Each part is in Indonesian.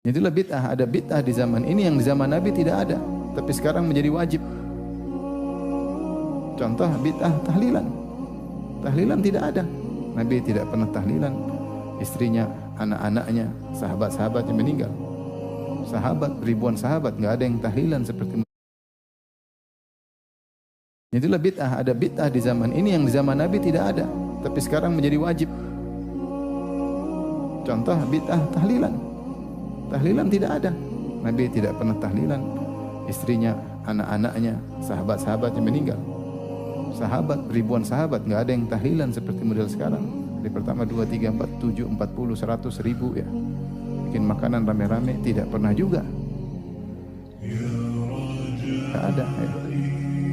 Itulah bid'ah. Ada bid'ah di zaman ini yang di zaman Nabi tidak ada, tapi sekarang menjadi wajib. Contoh bid'ah tahlilan. Tahlilan tidak ada. Nabi tidak pernah tahlilan. Istrinya, anak-anaknya, sahabat-sahabat yang meninggal. Sahabat, ribuan sahabat, enggak ada yang tahlilan seperti. Itulah bid'ah. Ada bid'ah di zaman ini yang di zaman Nabi tidak ada, tapi sekarang menjadi wajib. Contoh bid'ah tahlilan. Tahlilan tidak ada. Nabi tidak pernah tahlilan. Istrinya, anak-anaknya, sahabat-sahabat yang meninggal. Sahabat, ribuan sahabat, enggak ada yang tahlilan seperti model sekarang. Di pertama 2, 3, 4, 7, 40, 100, 1000 ya. Bikin makanan rame-rame, tidak pernah juga. Tidak ada. Ya.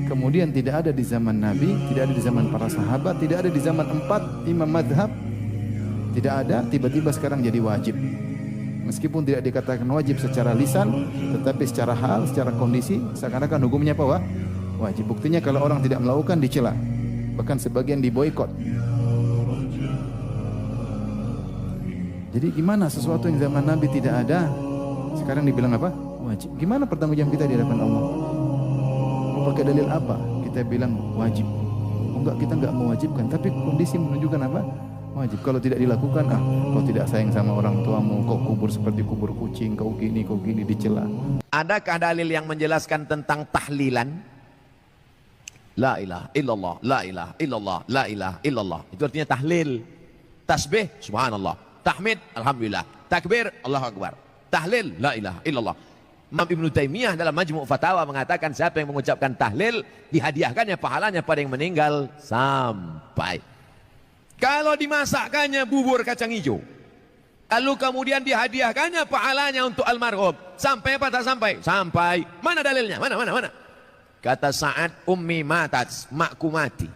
Kemudian tidak ada di zaman Nabi, tidak ada di zaman para sahabat, tidak ada di zaman 4 imam madhab. Tidak ada, tiba-tiba sekarang jadi wajib. Meskipun tidak dikatakan wajib secara lisan, tetapi secara hal, secara kondisi, seakan-akan hukumnya apa? Wajib. Buktinya kalau orang tidak melakukan dicela, bahkan sebagian diboikot. Jadi gimana sesuatu yang zaman Nabi tidak ada, sekarang dibilang apa? Wajib. Gimana pertanggungjawaban kita di hadapan Allah? Mau pakai dalil apa? Kita bilang wajib. Oh, enggak, kita enggak mewajibkan, tapi kondisi menunjukkan apa? Wajib. Kalau tidak dilakukan, kau tidak sayang sama orang tuamu, kau kubur seperti kubur kucing, kau gini, dicela. Adakah dalil yang menjelaskan tentang tahlilan? La ilaha illallah, la ilaha illallah, la ilaha illallah. Itu artinya tahlil. Tasbih, subhanallah. Tahmid, alhamdulillah. Takbir, Allahu akbar. Tahlil, la ilaha illallah. Imam Ibnu Taimiyah dalam Majmu' Fatawa mengatakan siapa yang mengucapkan tahlil, dihadiahkannya pahalanya pada yang meninggal sampai. Kalau dimasakkannya bubur kacang hijau, lalu kemudian dihadiahkannya pahalanya untuk almarhum, sampai apa tak sampai? Sampai. Mana dalilnya? Mana? Kata Sa'ad, ummi matat, makku mati.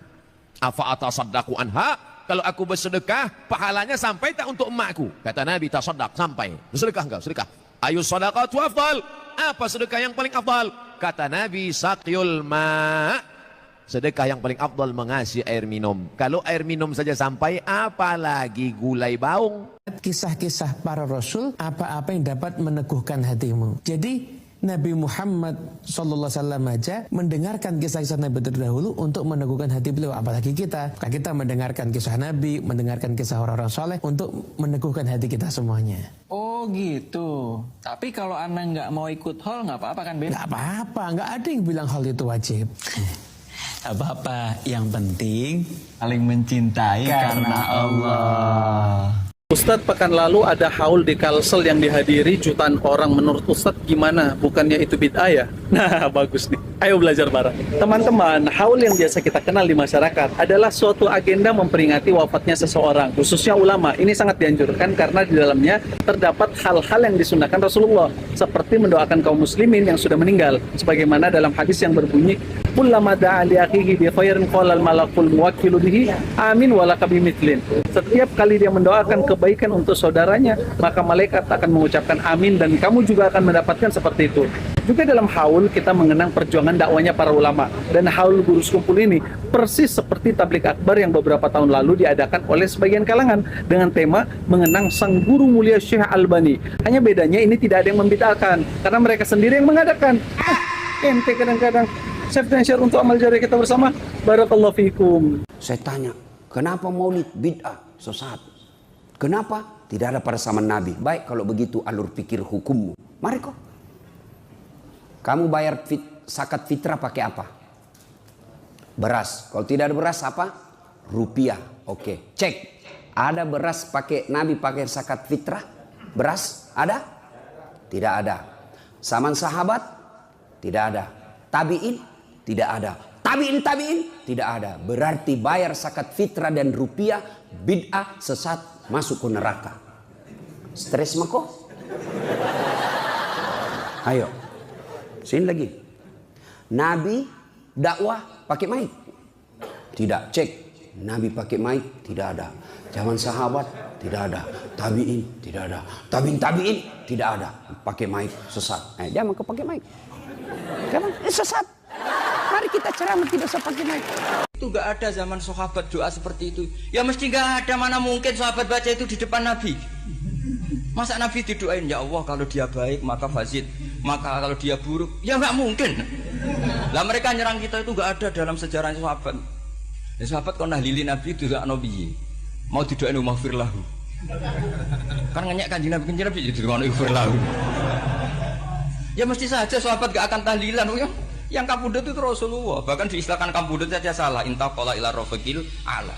Afa atasaddaqu anha? Kalau aku bersedekah, pahalanya sampai tak untuk emakku? Kata Nabi, tasaddaq, sampai. Bersedekah enggak? Sedekah. Ayu sadaqatu afdal. Apa sedekah yang paling afdal? Kata Nabi, saqyul ma'. Sedekah yang paling afdal mengasih air minum. Kalau air minum saja sampai, apalagi gulai baung. Kisah-kisah para rasul, apa-apa yang dapat meneguhkan hatimu. Jadi Nabi Muhammad SAW aja mendengarkan kisah-kisah Nabi terdahulu untuk meneguhkan hati beliau. Apalagi kita. Kita mendengarkan kisah Nabi, mendengarkan kisah orang-orang soleh untuk meneguhkan hati kita semuanya. Oh gitu. Tapi kalau Anda nggak mau ikut hall nggak apa-apa kan, Ben? Nggak apa-apa, nggak ada yang bilang hal itu wajib. Apa-apa, yang penting saling mencintai karena Allah. Ustadz, pekan lalu ada haul di Kalsel yang dihadiri jutaan orang. Menurut Ustadz gimana? Bukannya itu bid'ah ya? Nah, bagus nih. Ayo belajar bareng. Teman-teman, haul yang biasa kita kenal di masyarakat adalah suatu agenda memperingati wafatnya seseorang, khususnya ulama. Ini sangat dianjurkan karena di dalamnya terdapat hal-hal yang disunahkan Rasulullah, seperti mendoakan kaum muslimin yang sudah meninggal, sebagaimana dalam hadis yang berbunyi, kullama da'a li akhihi bi khairin qala al-malakul muwakkilu bihi amin wa laka bimithlin. Setiap kali dia mendoakan kebaikan untuk saudaranya, maka malaikat akan mengucapkan amin dan kamu juga akan mendapatkan seperti itu. Juga dalam haul kita mengenang perjuangan dakwanya para ulama, dan haul guru sekumpul ini persis seperti tablik akbar yang beberapa tahun lalu diadakan oleh sebagian kalangan dengan tema mengenang sang guru mulia Syekh Albani. Hanya bedanya ini tidak ada yang membid'ahkan karena mereka sendiri yang mengadakan. Ente kadang-kadang save dan share untuk amal jariah kita bersama. Barakallahu fikum. Saya tanya, kenapa maulid bid'ah, sesat? Kenapa? Tidak ada pada zaman Nabi. Baik, kalau begitu alur pikir hukummu. Mari kok. Kamu bayar zakat fitrah pakai apa? Beras. Kalau tidak ada beras apa? Rupiah. Oke, cek. Ada beras pakai Nabi pakai zakat fitrah? Beras ada? Tidak ada. Zaman sahabat? Tidak ada. Tabi'in? Tidak ada. Tabi'in? Tidak ada. Berarti bayar zakat fitrah dan rupiah bid'ah, sesat, masuk ke neraka. Stres mako? Ayo. Sini lagi. Nabi dakwah pakai mic? Tidak. Cek. Nabi pakai mic? Tidak ada. Zaman sahabat? Tidak ada. Tabi'in? Tidak ada. Tabi'in? Tidak ada. Pakai mic, sesat. Jangan kau pakai mic. Karena sesat. Mari kita ceramah tidak usah pakai mic. Itu gak ada zaman sahabat doa seperti itu. Ya mesti gak ada, mana mungkin sahabat baca itu di depan Nabi. Masa Nabi didoain, ya Allah kalau dia baik maka fazid, maka kalau dia buruk, ya nggak mungkin. Lah mereka nyerang kita itu nggak ada dalam sejarah sahabat. Ya, sahabat kau nahlili Nabi itu gak Nabi, mau didoain maghfir lahu. Kan ngenyek kanjeng Nabi jadi didoain maghfir lahu. Ya mesti saja sahabat gak akan tahlilan. Yang kabudut itu Rasulullah, bahkan diistilahkan kabudut saja salah. Intaqala ila rafiqil ala.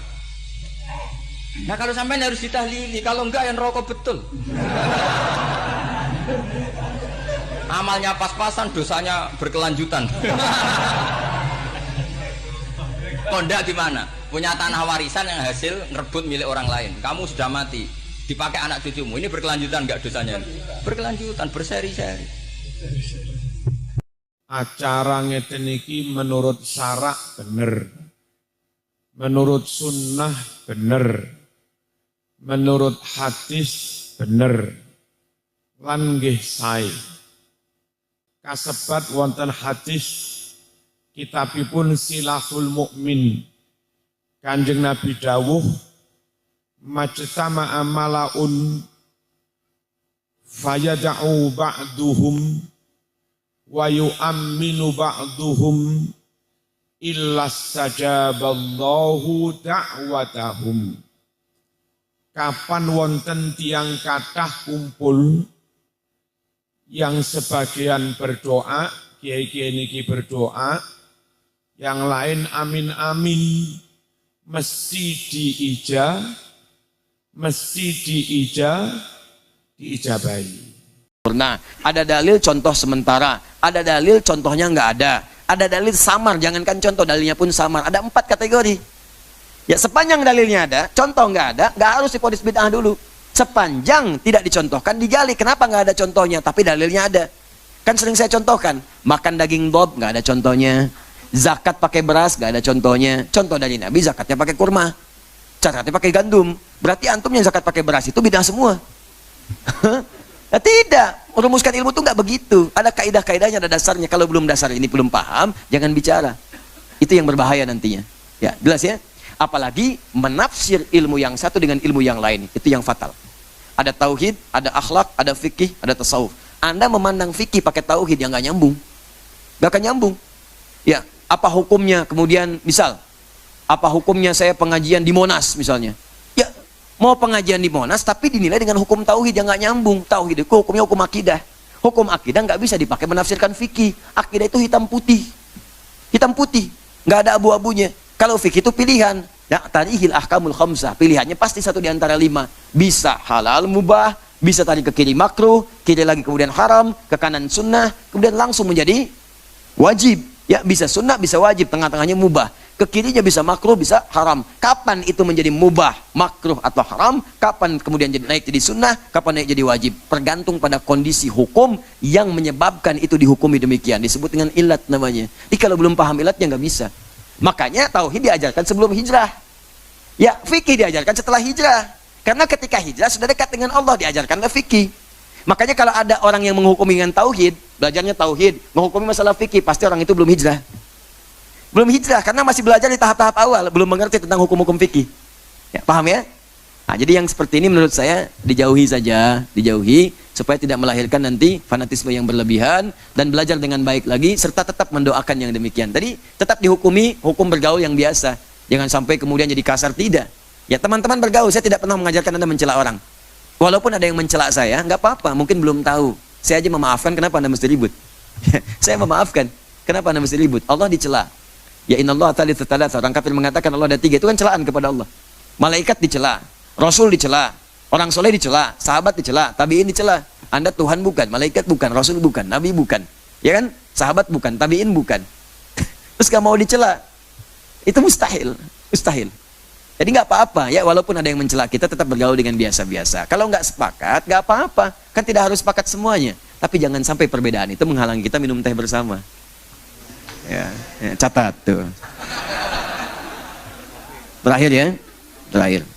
Nah kalau sampai harus ditahlili, kalau enggak yang rokok betul. Amalnya pas-pasan, dosanya berkelanjutan. Kondak gimana? Punya tanah warisan yang hasil ngerebut milik orang lain. Kamu sudah mati, dipakai anak cucumu. Ini berkelanjutan enggak dosanya? Berkelanjutan, berseri-seri. Acara ngeten iki menurut syarak bener, menurut sunnah bener, menurut hadis bener, lan nggih sae. Kasebat wonten hadis kitabipun Silahul Mukmin, Kanjeng Nabi dawuh, majtama'a malaun fayada'u ba'duhum wa yu'amminu ba'duhum illa sajaballahu da'watahum. Kapan wonten tiang kathah kumpul yang sebagian berdoa, kiai-kiai niki berdoa, yang lain amin amin, mesti diijabahi. Nah, ada dalil contoh sementara, ada dalil contohnya nggak ada dalil samar, jangankan contoh, dalilnya pun samar. Ada 4 kategori. Ya sepanjang dalilnya ada, contoh nggak ada, nggak harus diponis bid'ah dulu. Sepanjang tidak dicontohkan, digali. Kenapa nggak ada contohnya? Tapi dalilnya ada. Kan sering saya contohkan, makan daging dob nggak ada contohnya. Zakat pakai beras nggak ada contohnya. Contoh dari Nabi zakatnya pakai kurma, zakatnya pakai gandum. Berarti antum yang zakat pakai beras itu bid'ah semua. Nah, tidak, merumuskan ilmu itu nggak begitu. Ada kaidah-kaidahnya, ada dasarnya. Kalau belum dasar ini belum paham, jangan bicara. Itu yang berbahaya nantinya. Ya, jelas ya. Apalagi menafsir ilmu yang satu dengan ilmu yang lain, itu yang fatal. Ada tauhid, ada akhlak, ada fikih, ada tasawuf. Anda memandang fikih pakai tauhid yang nggak nyambung, nggak akan nyambung. Ya, apa hukumnya? Kemudian misal, apa hukumnya saya pengajian di Monas misalnya? Ya, mau pengajian di Monas tapi dinilai dengan hukum tauhid yang nggak nyambung. Tauhid itu hukumnya hukum akidah. Hukum akidah nggak bisa dipakai menafsirkan fikih. Akidah itu hitam putih, nggak ada abu-abunya. Kalau fikih itu pilihan. Ya, tarihil ahkamul khamsah, pilihannya pasti satu di antara 5. Bisa halal mubah, bisa tarik ke kiri makruh, kiri lagi kemudian haram, ke kanan sunnah, kemudian langsung menjadi wajib. Ya, bisa sunnah, bisa wajib, tengah-tengahnya mubah. Ke kirinya bisa makruh, bisa haram. Kapan itu menjadi mubah, makruh atau haram? Kapan kemudian jadi naik jadi sunnah? Kapan naik jadi wajib? Tergantung pada kondisi hukum yang menyebabkan itu dihukumi demikian. Disebut dengan ilat namanya. Jadi kalau belum paham ilatnya nggak bisa. Makanya tauhid diajarkan sebelum hijrah. Ya, fikih diajarkan setelah hijrah. Karena ketika hijrah sudah dekat dengan Allah, diajarkanlah fikih. Makanya kalau ada orang yang menghukumi dengan tauhid, belajarnya tauhid, menghukumi masalah fikih, pasti orang itu belum hijrah. Belum hijrah karena masih belajar di tahap-tahap awal, belum mengerti tentang hukum-hukum fikih. Ya, paham ya? Nah, jadi yang seperti ini menurut saya dijauhi saja, dijauhi supaya tidak melahirkan nanti fanatisme yang berlebihan, dan belajar dengan baik lagi serta tetap mendoakan yang demikian. Tadi tetap dihukumi hukum bergaul yang biasa. Jangan sampai kemudian jadi kasar, tidak. Ya teman-teman bergaul, saya tidak pernah mengajarkan Anda mencela orang. Walaupun ada yang mencela saya, nggak apa-apa, mungkin belum tahu. Saya aja memaafkan, kenapa Anda mesti ribut? Saya memaafkan, kenapa Anda mesti ribut? Allah dicela. Ya innallaha tsalitsu tsalatsa, orang kafir mengatakan Allah ada 3, itu kan celaan kepada Allah. Malaikat dicela, Rasul dicela, orang soleh dicela, sahabat dicela, tabiin dicela. Anda Tuhan bukan, malaikat bukan, Rasul bukan, Nabi bukan, ya kan? Sahabat bukan, tabiin bukan. Terus gak mau dicela, itu mustahil, mustahil. Jadi nggak apa-apa ya, walaupun ada yang mencela kita tetap bergaul dengan biasa-biasa. Kalau nggak sepakat, nggak apa-apa, kan tidak harus sepakat semuanya. Tapi jangan sampai perbedaan itu menghalangi kita minum teh bersama. Ya, catat tuh. Terakhir ya, terakhir.